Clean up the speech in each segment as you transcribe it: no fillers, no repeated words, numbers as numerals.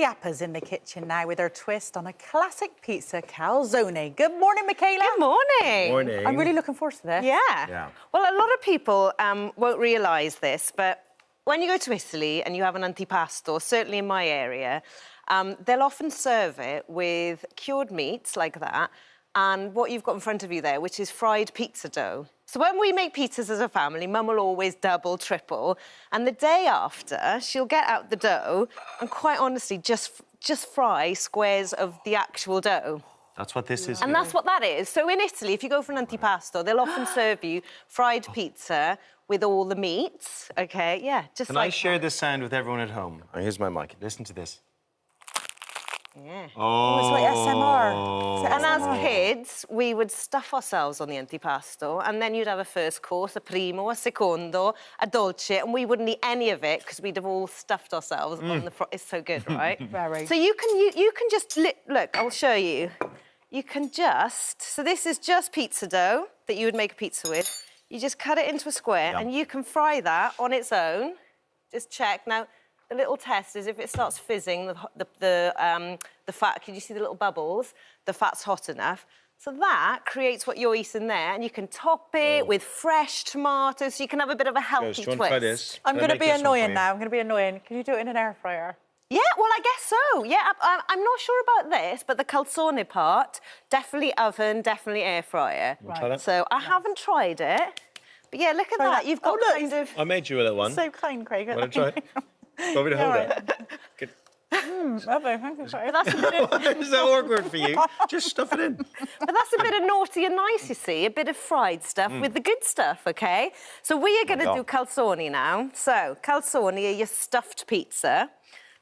Chiappa's in the kitchen now with her twist on a classic pizza calzone. Good morning, Michela. Good morning. Morning. I'm really looking forward to this. Yeah. Well, a lot of people won't realise this, but when you go to Italy and you have an antipasto, certainly in my area, they'll often serve it with cured meats like that, and what you've got in front of you there, which is fried pizza dough. So when we make pizzas as a family, Mum will always double, triple, and the day after, she'll get out the dough and quite honestly just fry squares of the actual dough. That's what this is. And that's what that is. So in Italy, if you go for an antipasto, they'll often serve you fried pizza with all the meats, okay? Yeah, just Can like I share this sound with everyone at home? Oh, here's my mic. Listen to this. Yeah. Oh, it's like SMR. It's And as SMR. kids, we would stuff ourselves on the antipasto, and then you'd have a first course, a primo, a secondo, a dolce, and we wouldn't eat any of it because we'd have all stuffed ourselves on the front. It's so good, right? Very. So you can just look. I'll show you. You can just. So this is just pizza dough that you would make a pizza with. You just cut it into a square, and you can fry that on its own. Just check now. The little test is if it starts fizzing, the fat, can you see the little bubbles? The fat's hot enough. So that creates what you're eating there, and you can top it with fresh tomatoes, so you can have a bit of a healthy twist. Try this. I'm going to be annoying now. I'm going to be annoying. Can you do it in an air fryer? Yeah, well, I guess so. Yeah, I'm not sure about this, but the calzone part, definitely oven, definitely air fryer. Right. So I haven't tried it. But yeah, look at that. You've got kind of... I made you a little one. So kind, Craig. Want to try it? Want me to hold it? Good. Lovely, thank you. But that's a bit Is that awkward for you? Just stuff it in. But that's a bit of naughty and nice, you see, a bit of fried stuff with the good stuff, OK? So we are going to do calzone now. So calzone are your stuffed pizza.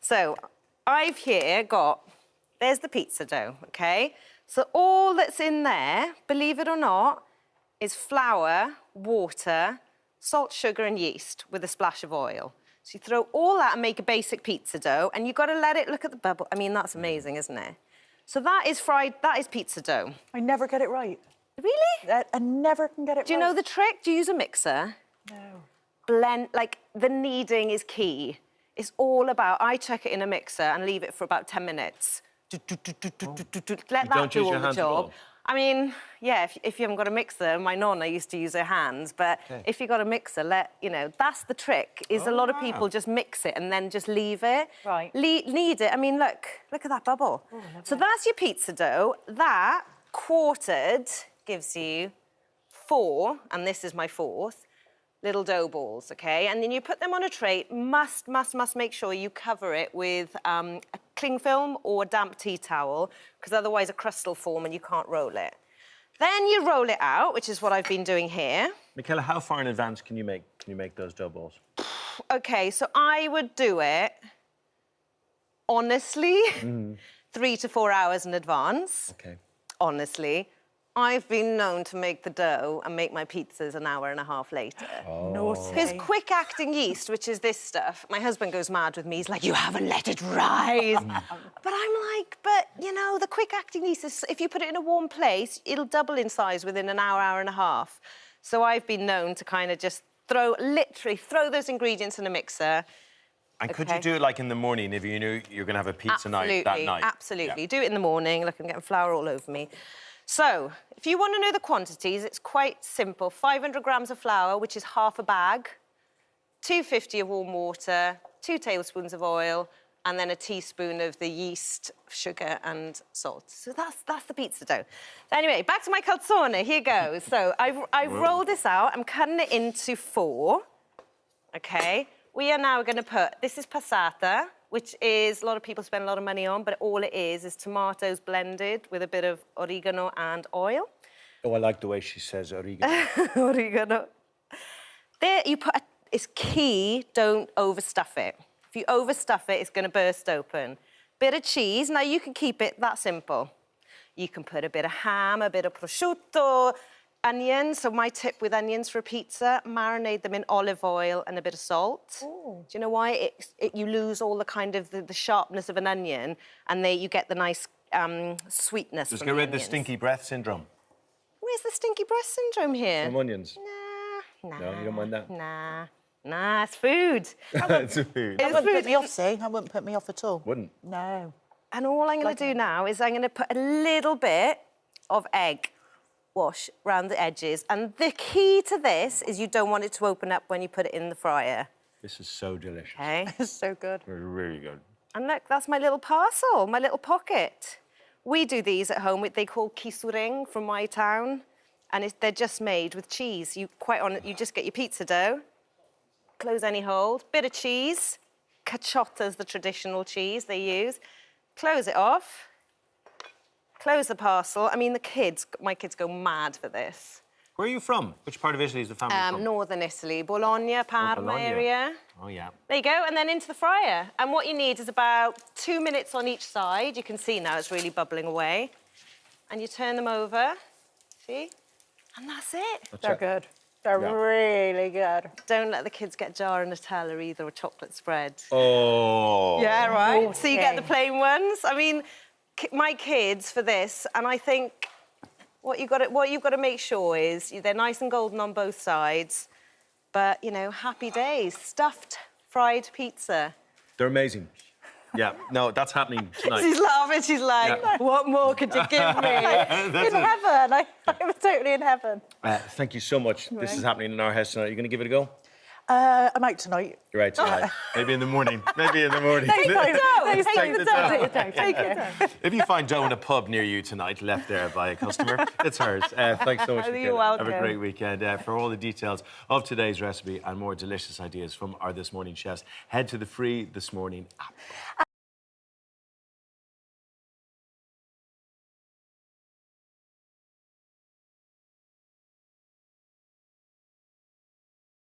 So I've here got, there's the pizza dough, OK? So all that's in there, believe it or not, is flour, water, salt, sugar and yeast with a splash of oil. So you throw all that and make a basic pizza dough, and you've got to let it look at the bubble. I mean, that's amazing, isn't it? So that is fried, that is pizza dough. I never get it right. Really? I never can get it right. Do you know the trick? Do you use a mixer? No. Blend, like, the kneading is key. It's all about, I chuck it in a mixer and leave it for about 10 minutes. Let that do all the job. I mean, yeah, if you haven't got a mixer, my nonna used to use her hands, but if you've got a mixer, that's the trick, is a lot of people just mix it and then just leave it. Right. Knead it. I mean, look at that bubble. Oh, so that's your pizza dough. That, quartered, gives you 4, and this is my 4th, little dough balls, OK? And then you put them on a tray. Must make sure you cover it with a cling film or a damp tea towel, because otherwise a crust will form and you can't roll it. Then you roll it out, which is what I've been doing here. Michela, how far in advance can you make those dough balls? OK, so I would do it, honestly, 3 to 4 hours in advance. OK. Honestly. I've been known to make the dough and make my pizzas an hour and a half later. Naughty. Because quick-acting yeast, which is this stuff, my husband goes mad with me. He's like, you haven't let it rise. But I'm like, but, you know, the quick-acting yeast, is, if you put it in a warm place, it'll double in size within an hour, hour and a half. So I've been known to kind of just literally throw those ingredients in a mixer. And could you do it, like, in the morning if you knew you're going to have a pizza night that night? Absolutely. Do it in the morning. Look, I'm getting flour all over me. So, if you want to know the quantities, it's quite simple. 500 grams of flour, which is half a bag, 250 of warm water, 2 tablespoons of oil, and then a teaspoon of the yeast, sugar and salt. So that's the pizza dough. Anyway, back to my calzone. Here goes. So I've rolled this out. I'm cutting it into 4. OK. We are now going to put, this is passata, which is, a lot of people spend a lot of money on, but all it is tomatoes blended with a bit of oregano and oil. Oh, I like the way she says oregano. Oregano. There, it's key, don't overstuff it. If you overstuff it, it's going to burst open. Bit of cheese. Now, you can keep it that simple. You can put a bit of ham, a bit of prosciutto, onions. So my tip with onions for a pizza, marinate them in olive oil and a bit of salt. Ooh. Do you know why? You lose all the kind of the sharpness of an onion, and you get the nice sweetness. Just from get rid of the onions. stinky breath syndrome. Where's the stinky breath syndrome here? From onions. Nah. No, you don't mind that? Nah. Nah, it's food. It's a food. That wouldn't put me off, see? That wouldn't put me off at all. Wouldn't. No. And all I'm going to do now is I'm going to put a little bit of egg wash around the edges. And the key to this is you don't want it to open up when you put it in the fryer. This is so delicious. Okay? It's so good. Really good. And look, that's my little parcel, my little pocket. We do these at home. They call kisuring from my town. And they're just made with cheese. You just get your pizza dough, close any holes, bit of cheese. Cacciotta's the traditional cheese they use. Close it off. Close the parcel. I mean, my kids go mad for this. Where are you from? Which part of Italy is the family from? Northern Italy, Bologna, Parma area. Oh, yeah. There you go, and then into the fryer. And what you need is about 2 minutes on each side. You can see now it's really bubbling away. And you turn them over, see? And that's it. They're good. They're really good. Don't let the kids get jar of Nutella either or chocolate spread. Oh. Yeah, right? Okay. So you get the plain ones. I mean, my kids for this, and I think what you've got to make sure is they're nice and golden on both sides, but, you know, happy days. Stuffed fried pizza. They're amazing. Yeah, no, that's happening tonight. She's laughing, she's like, what more could you give me? In heaven. I'm totally in heaven. Thank you so much. This is happening in our house tonight. Are you going to give it a go? I'm out tonight. You're right tonight. Maybe in the morning. Maybe in the morning. Take the dough. Take it. If you find dough in a pub near you tonight, left there by a customer, it's hers. Thanks so much, You're Michela. welcome. Have a great weekend. For all the details of today's recipe and more delicious ideas from our This Morning chefs, head to the free This Morning app.